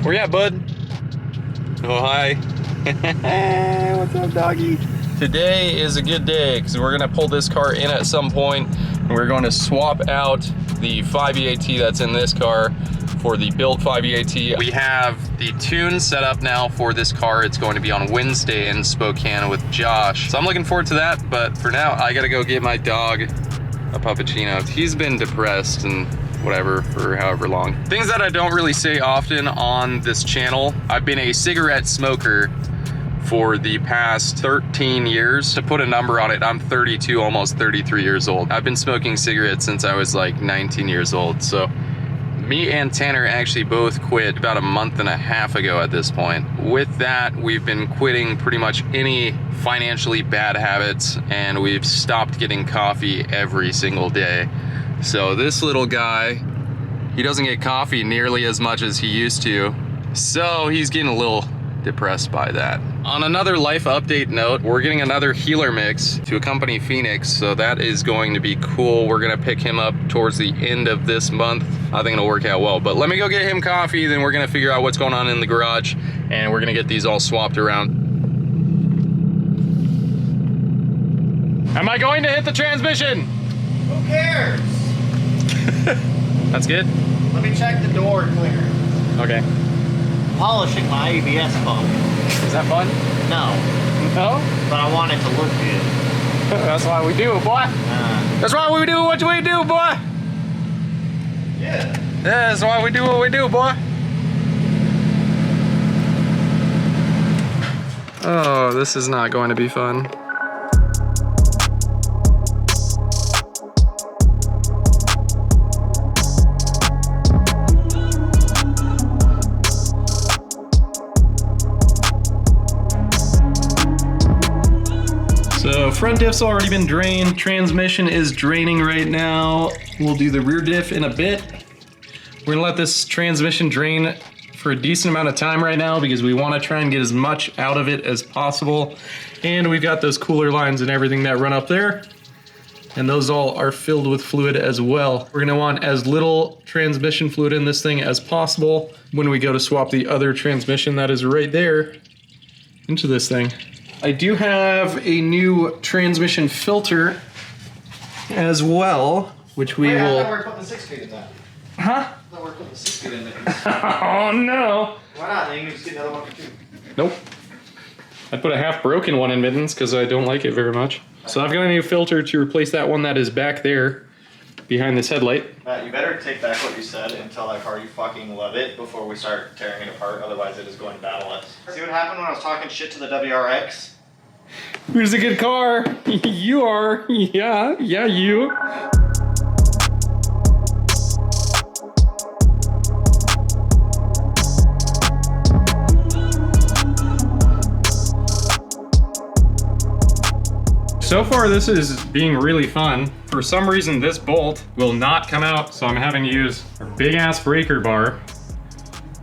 Where you at, bud? Oh, hi. What's up, doggy? Today is a good day because we're gonna pull this car in at some point and we're going to swap out the 5EAT that's in this car for the built 5EAT. We have the tune set up now for this car. It's going to be on Wednesday in Spokane with Josh. So I'm looking forward to that, but for now, I gotta go get my dog a puppuccino. He's been depressed and whatever for however long. Things that I don't really say often on this channel. I've been a cigarette smoker for the past 13 years. To put a number on it, I'm 32, almost 33 years old. I've been smoking cigarettes since I was like 19 years old. So me and Tanner actually both quit about a month and a half ago at this point. With that, we've been quitting pretty much any financially bad habits, and we've stopped getting coffee every single day. So this little guy, he doesn't get coffee nearly as much as he used to. So he's getting a little depressed by that. On another life update note, we're getting another healer mix to accompany Phoenix, so that is going to be cool. We're gonna pick him up towards the end of this month. I think it'll work out well, but let me go get him coffee, then we're gonna figure out what's going on in the garage, and we're gonna get these all swapped around. Am I going to hit the transmission? Who cares? That's good? Let me check the door clear. Okay. Polishing my ABS pump. Is that fun? No. No? But I want it to look good. That's why we do it, boy. That's why we do what we do, boy. Yeah. That's why we do what we do, boy. Oh, this is not going to be fun. So front diff's already been drained, transmission is draining right now. We'll do the rear diff in a bit. We're gonna let this transmission drain for a decent amount of time right now because we wanna try and get as much out of it as possible. And we've got those cooler lines and everything that run up there. And those all are filled with fluid as well. We're gonna want as little transmission fluid in this thing as possible when we go to swap the other transmission that is right there into this thing. I do have a new transmission filter as well, which we will... I thought we were putting the 6-speed in that. Huh? I thought we were putting the 6-speed in there. Oh no! Why not? Then you can just get another one for 2. Nope. I put a half broken one in mittens because I don't like it very much. So I've got a new filter to replace that one that is back there behind this headlight. Matt, you better take back what you said and tell that car you fucking love it before we start tearing it apart, otherwise it is going to battle us. See what happened when I was talking shit to the WRX? Who's a good car? You are. Yeah, you. So far this is being really fun. For some reason this bolt will not come out, so I'm having to use a big ass breaker bar.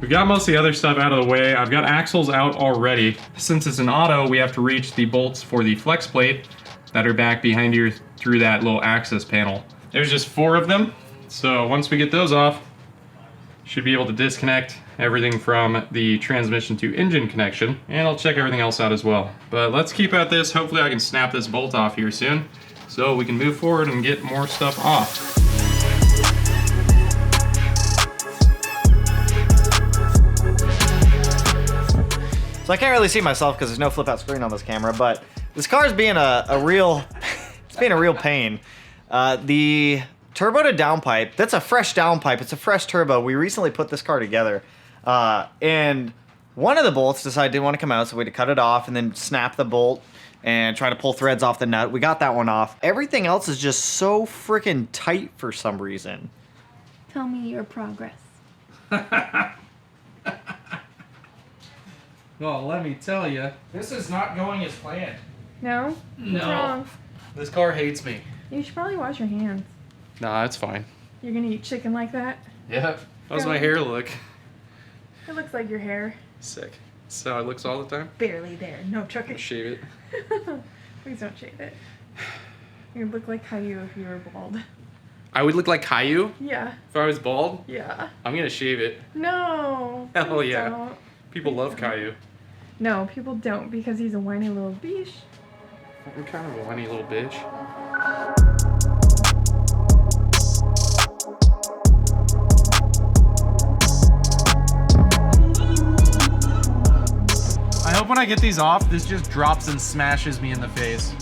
We've got most of the other stuff out of the way. I've got axles out already. Since it's an auto, we have to reach the bolts for the flex plate that are back behind here through that little access panel. There's just 4 of them. So once we get those off, should be able to disconnect everything from the transmission to engine connection, and I'll check everything else out as well. But let's keep at this. Hopefully I can snap this bolt off here soon so we can move forward and get more stuff off. So I can't really see myself because there's no flip out screen on this camera, but this car is being a real, it's being a real pain. The turbo to downpipe, that's a fresh downpipe, it's a fresh turbo. We recently put this car together, and one of the bolts decided didn't want to come out, so we had to cut it off and then snap the bolt and try to pull threads off the nut. We got that one off. Everything else is just so freaking tight for some reason. Tell me your progress. Well, let me tell you, this is not going as planned. No? No. What's wrong? This car hates me. You should probably wash your hands. Nah, it's fine. You're gonna eat chicken like that? Yeah. How's my hair look? It looks like your hair. Sick. That's how it looks all the time? Barely there. No, chuck it. Shave it. Please don't shave it. You look like Caillou if you were bald. I would look like Caillou Yeah. if I was bald. Yeah. I'm gonna shave it. No. Hell please yeah. don't. People love Caillou. No, people don't because he's a whiny little beast. I'm kind of a whiny little bitch. I hope when I get these off, this just drops and smashes me in the face.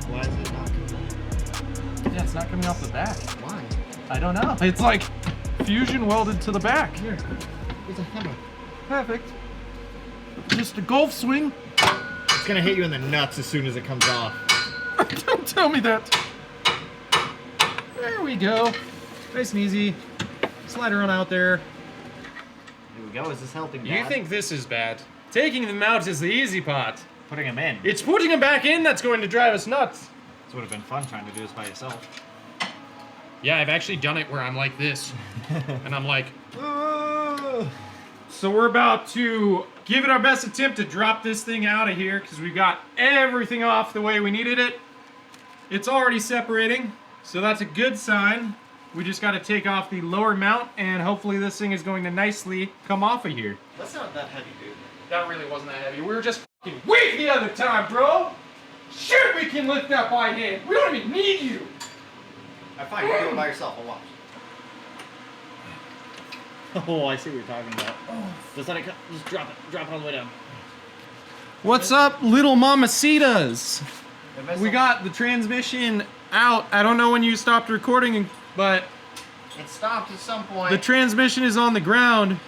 Why is it not coming? Yeah, it's not coming off the back. Why? I don't know. It's like fusion welded to the back. Here, there's a hammer. Perfect. Just a golf swing. It's gonna hit you in the nuts as soon as it comes off. Don't tell me that. There we go. Nice and easy. Slide her on out there. Here we go. Is this helping? You think this is bad? Taking them out is the easy part. putting them in? It's putting them back in that's going to drive us nuts. This would have been fun trying to do this by yourself. Yeah, I've actually done it where I'm like this. And I'm like, so we're about to give it our best attempt to drop this thing out of here because we got everything off the way we needed it. It's already separating, so that's a good sign. We just got to take off the lower mount and hopefully this thing is going to nicely come off of here. That's not that heavy, dude. That really wasn't that heavy. We were just fucking weak the other time, bro. Sure, we can lift that by hand. We don't even need you. Fine, you do it by yourself. I'll watch. Oh, I see what you're talking about. Just let it just drop it all the way down. What's up, little mamacitas? We got the transmission out. I don't know when you stopped recording, but it stopped at some point. the transmission is on the ground,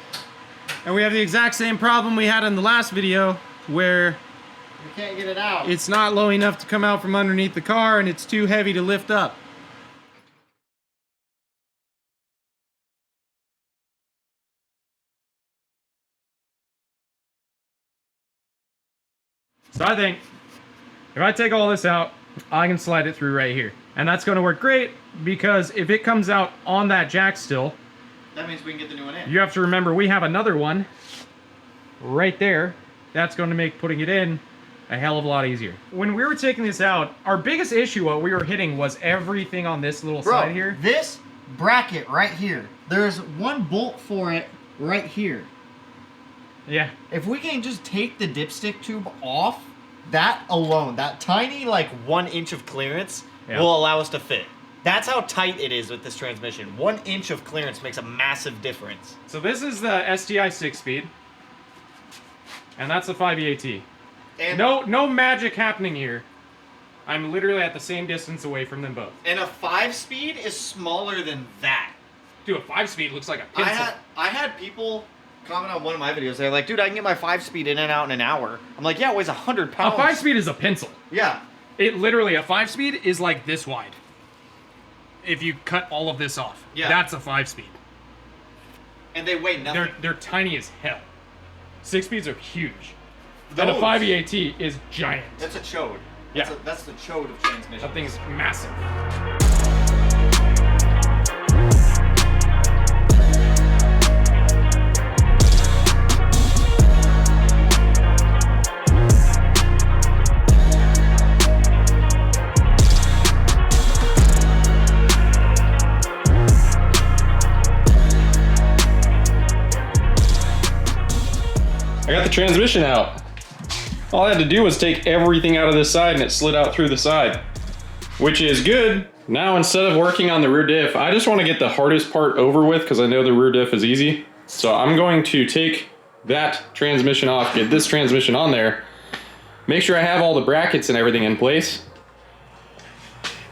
and we have the exact same problem we had in the last video, where we can't get it out. it's not low enough to come out from underneath the car, and it's too heavy to lift up. So I think if I take all this out, I can slide it through right here. And that's going to work great because if it comes out on that jack still, that means we can get the new one in. you have to remember we have another one right there. That's going to make putting it in a hell of a lot easier. When we were taking this out, our biggest issue what we were hitting was everything on this little side here. This bracket right here, there's one bolt for it right here. Yeah. If we can just take the dipstick tube off, that alone, that tiny like 1 inch of clearance will allow us to fit. That's how tight it is with this transmission. 1 inch of clearance makes a massive difference. So this is the STI 6-speed. And that's the 5EAT. And No magic happening here. I'm literally at the same distance away from them both. And a 5-speed is smaller than that. Dude, a 5-speed looks like a pencil. I had people comment on one of my videos. They're like, dude, I can get my 5-speed in and out in an hour. I'm like, yeah, it weighs 100 pounds. A 5-speed is a pencil. Yeah. It literally, a 5-speed is like this wide. If you cut all of this off. Yeah. That's a 5-speed. And they weigh nothing. They're tiny as hell. 6-speeds are huge. Those- And a 5EAT is giant. That's a chode. Yeah. That's the chode of transmission. That thing is massive. I got the transmission out. All I had to do was take everything out of this side and it slid out through the side, which is good. Now instead of working on the rear diff, I just want to get the hardest part over with because I know the rear diff is easy. So I'm going to take that transmission off, get this transmission on there, make sure I have all the brackets and everything in place,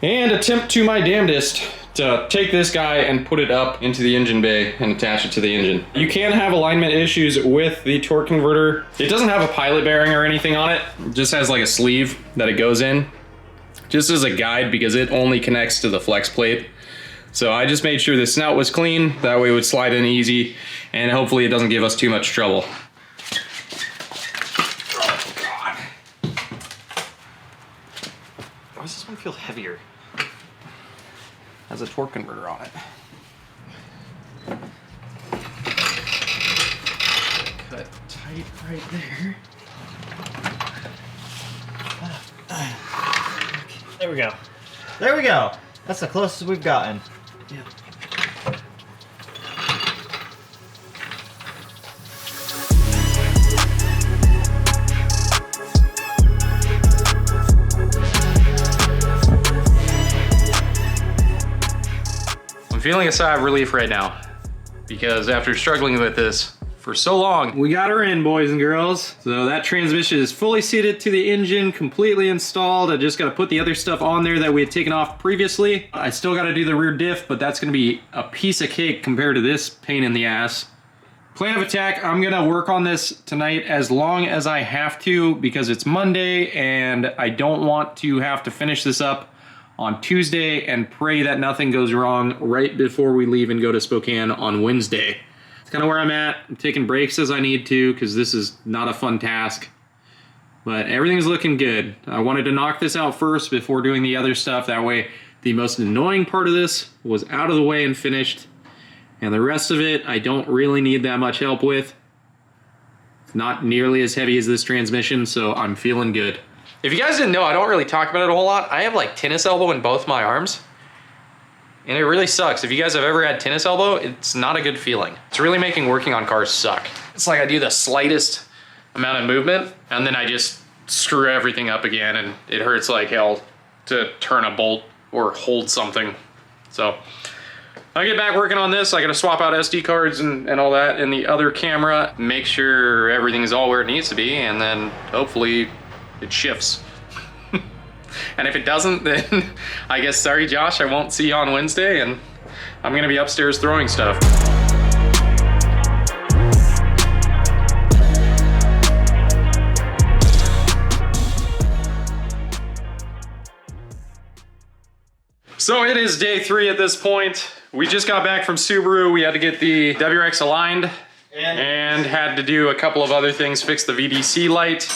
and attempt to my damnedest to take this guy and put it up into the engine bay and attach it to the engine. You can have alignment issues with the torque converter. It doesn't have a pilot bearing or anything on it. It just has like a sleeve that it goes in, just as a guide because it only connects to the flex plate. So I just made sure the snout was clean, that way it would slide in easy, and hopefully it doesn't give us too much trouble. Oh God. Why does this one feel heavier? Has a torque converter on it. Cut tight right there. There we go. There we go. That's the closest we've gotten. I'm feeling a sigh of relief right now because after struggling with this for so long, we got her in, boys and girls. So that transmission is fully seated to the engine, completely installed. I just got to put the other stuff on there that we had taken off previously. I still got to do the rear diff, but that's going to be a piece of cake compared to this pain in the ass. Plan of attack, I'm going to work on this tonight as long as I have to because it's Monday and I don't want to have to finish this up on Tuesday and pray that nothing goes wrong right before we leave and go to Spokane on Wednesday. It's kind of where I'm at. I'm taking breaks as I need to because this is not a fun task. But everything's looking good. I wanted to knock this out first before doing the other stuff. That way the most annoying part of this was out of the way and finished. And the rest of it, I don't really need that much help with. It's not nearly as heavy as this transmission, so I'm feeling good. If you guys didn't know, I don't really talk about it a whole lot. I have like tennis elbow in both my arms. And it really sucks. If you guys have ever had tennis elbow, it's not a good feeling. It's really making working on cars suck. It's like I do the slightest amount of movement and then I just screw everything up again and it hurts like hell to turn a bolt or hold something. So I'll get back working on this. I gotta swap out SD cards and all that in the other camera, make sure everything is all where it needs to be, and then hopefully it shifts. And if it doesn't, then I guess sorry Josh, I won't see you on Wednesday and I'm gonna be upstairs throwing stuff. So it is day 3 at this point. We just got back from Subaru. We had to get the WRX aligned and had to do a couple of other things, fix the VDC light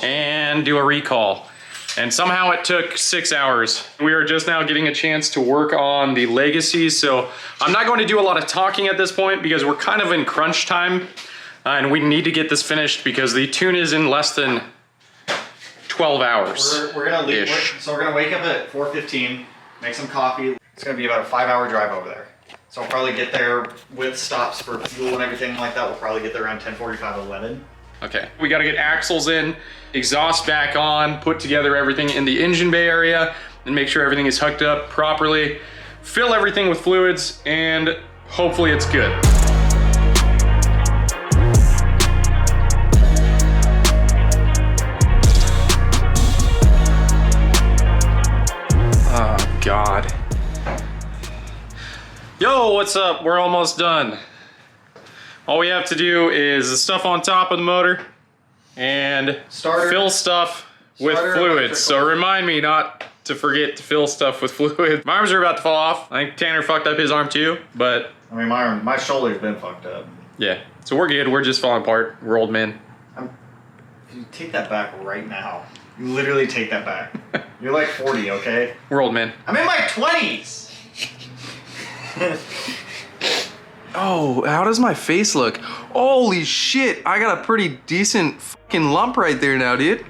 and do a recall. And somehow it took 6 hours. We are just now getting a chance to work on the Legacies. So I'm not going to do a lot of talking at this point because we're kind of in crunch time and we need to get this finished because the tune is in less than 12 hours. We're gonna leave. So we're gonna wake up at 4:15, make some coffee. It's gonna be about a 5-hour drive over there. So I'll probably get there with stops for fuel and everything like that. We'll probably get there around 10:45, 11. Okay, we gotta get axles in, exhaust back on, put together everything in the engine bay area, and make sure everything is hooked up properly, fill everything with fluids, and hopefully it's good. Oh, God. Yo, what's up? We're almost done. All we have to do is the stuff on top of the motor and fill stuff with fluids. So remind me not to forget to fill stuff with fluid. My arms are about to fall off. I think Tanner fucked up his arm too, but... I mean, my shoulder's been fucked up. Yeah, so we're good. We're just falling apart. We're old men. You take that back right now. You literally take that back. You're like 40, okay? We're old men. I'm in my 20s! Oh, how does my face look? Holy shit, I got a pretty decent fucking lump right there now, dude.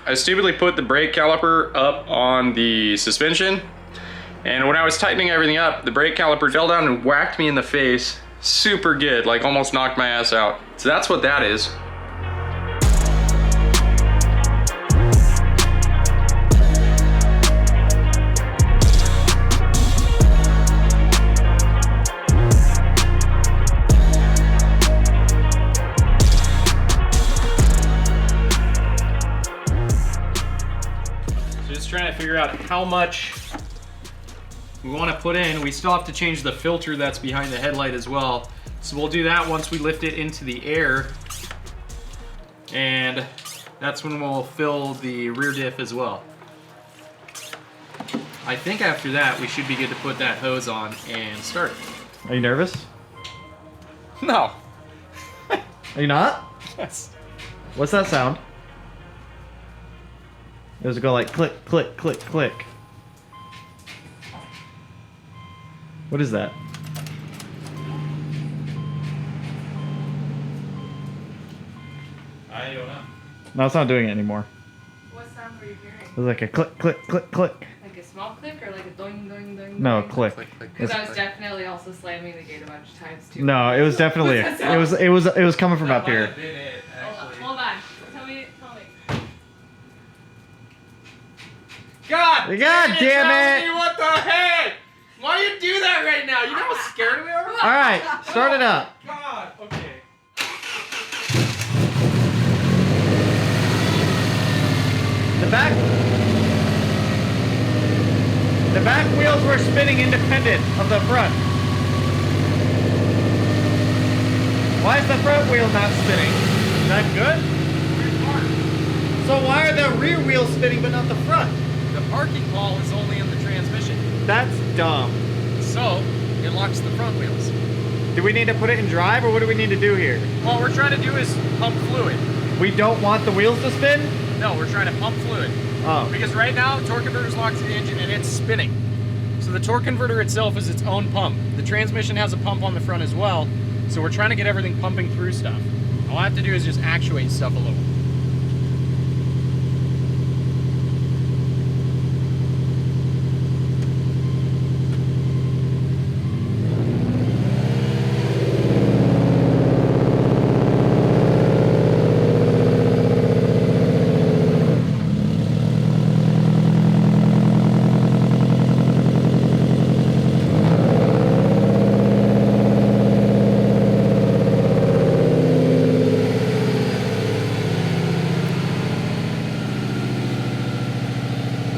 I stupidly put the brake caliper up on the suspension, and when I was tightening everything up, the brake caliper fell down and whacked me in the face. Super good, like almost knocked my ass out. So that's what that is. Trying to figure out how much we want to put in. We still have to change the filter that's behind the headlight as well. So we'll do that once we lift it into the air. And that's when we'll fill the rear diff as well. I think after that, we should be good to put that hose on and start it. Are you nervous? No. Are you not? Yes. What's that sound? Does it go like click, click, click, click? What is that? I don't know. No, it's not doing it anymore. What sound were you hearing? It was like a click, click, click, click. Like a small click or like a doing, doing, doing? No, doing? click. Because I was definitely also slamming the gate a bunch of times too. No, it was definitely it was coming from up here. Hold on. Tell me. God damn it! Tony, what the heck? Why you do that right now? You know how scared we are? All right, start it up. God, okay. The back wheels were spinning independent of the front. Why is the front wheel not spinning? Is that good? So why are the rear wheels spinning but not the front? The parking ball is only in the transmission, That's dumb. so it locks the front wheels. Do we need to put it in drive or what do we need to do here? What we're trying to do is pump fluid. We don't want the wheels to spin? No, we're trying to pump fluid. Oh. Because right now, torque converter is locked to the engine and it's spinning. So the torque converter itself is its own pump. The transmission has a pump on the front as well. So we're trying to get everything pumping through stuff. All I have to do is just actuate stuff a little.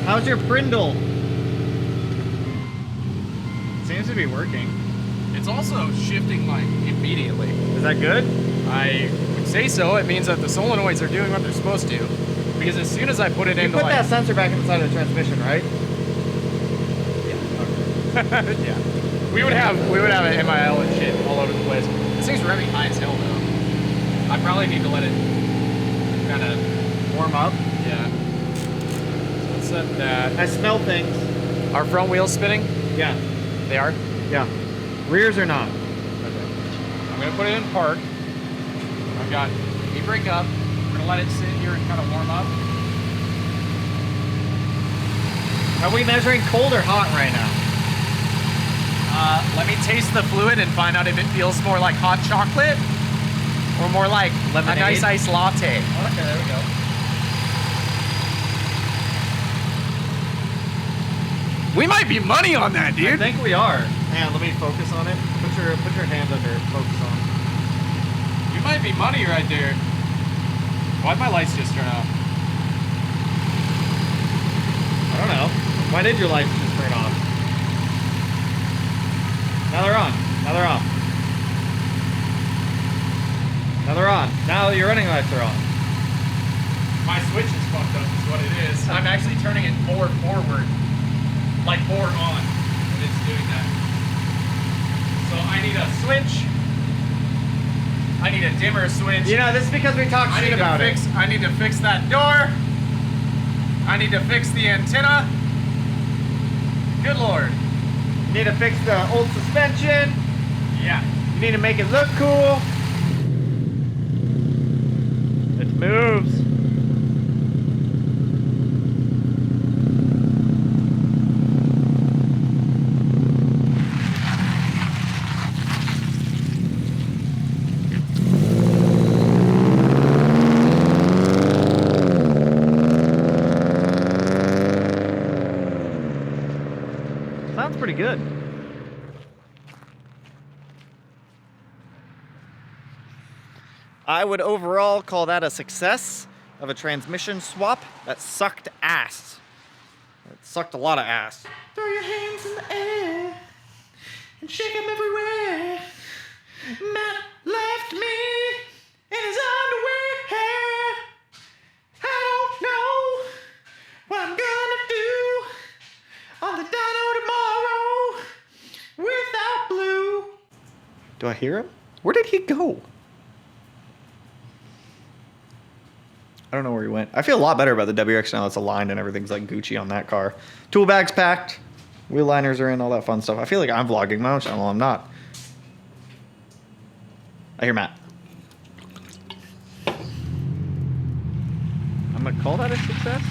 How's your Brindle? Seems to be working. It's also shifting like immediately. Is that good? I would say so. It means that the solenoids are doing what they're supposed to. Because as soon as I put it You into put like... that sensor back inside of the transmission, right? yeah. We would have an MIL and shit all over the place. This thing's revving high as hell though. I probably need to let it kind of Warm up. yeah. So let's set that. I smell things. Our front wheels spinning? Yeah. They are? Yeah. Rears are not. Okay. I'm gonna put it in park. I've got e-brake up. I'm gonna let it sit here and kind of warm up. Are we measuring cold or hot right now? Let me taste the fluid and find out if it feels more like hot chocolate or more like Lemonade? a nice iced latte. Okay, there we go. We might be money on that, I dude. think we are. Hang on, let me focus on it. Put your hands under it. Focus on. You might be money right there. Why'd my lights just turn off? I don't know. Why did your lights just turn off? Now they're on. Now they're off. Now they're on. Now your running lights are on. My switch is fucked up is what it is. I'm actually turning it more forward. Like more on when it's doing that. So I need a switch. I need a dimmer switch. You know, this is because we talked shit about it. I need to fix that door. I need to fix the antenna. Good lord. You need to fix the old suspension. Yeah. You need to make it look cool. It moves. Sounds pretty good. I would overall call that a success of a transmission swap that sucked ass. It sucked a lot of ass. Throw your hands in the air and shake them everywhere. Matt left me in his underwear. I don't know what I'm gonna do on the dyno tomorrow without Blue. Do I hear him? Where did he go? I don't know where he went. I feel a lot better about the WX now. It's aligned and everything's like Gucci on that car. Tool bag's packed. Wheel liners are in, all that fun stuff. I feel like I'm vlogging my own channel. I'm not. I hear Matt. I'm gonna call that a success.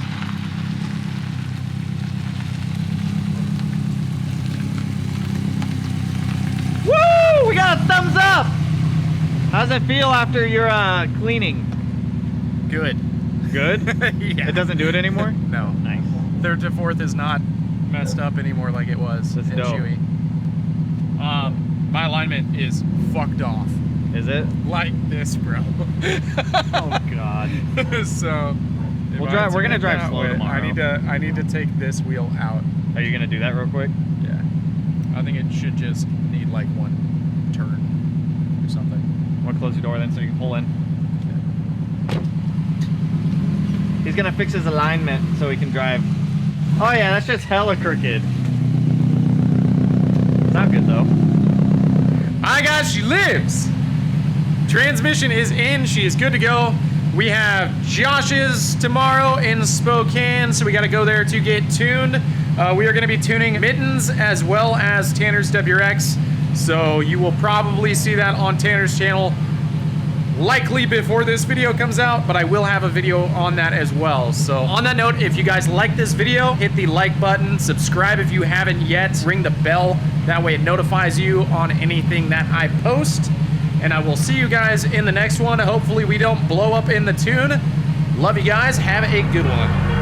a thumbs up. How's it feel after your cleaning? Good. Good? Yeah. It doesn't do it anymore? No. Nice. Third to fourth is not messed up anymore like it was. That's and dope. chewy. My alignment is fucked off. Is it? Like this, bro. Oh God. So We'll drive. We're gonna drive that slow way, tomorrow. I need to take this wheel out. Are you gonna do that real quick? Yeah. I think it should just need like one turn or something. Want to close your door then so you can pull in? He's gonna fix his alignment so he can drive. Oh yeah, that's just hella crooked. Not good though. Hi guys, she lives. Transmission is in, she is good to go. We have Josh's tomorrow in Spokane, so we gotta go there to get tuned. We are gonna be tuning Mittens as well as Tanner's WRX. So you will probably see that on Tanner's channel likely before this video comes out, but I will have a video on that as well. So on that note, if you guys like this video, hit the like button, subscribe if you haven't yet, ring the bell, that way it notifies you on anything that I post, and I will see you guys in the next one. Hopefully we don't blow up in the tune. Love you guys, have a good one.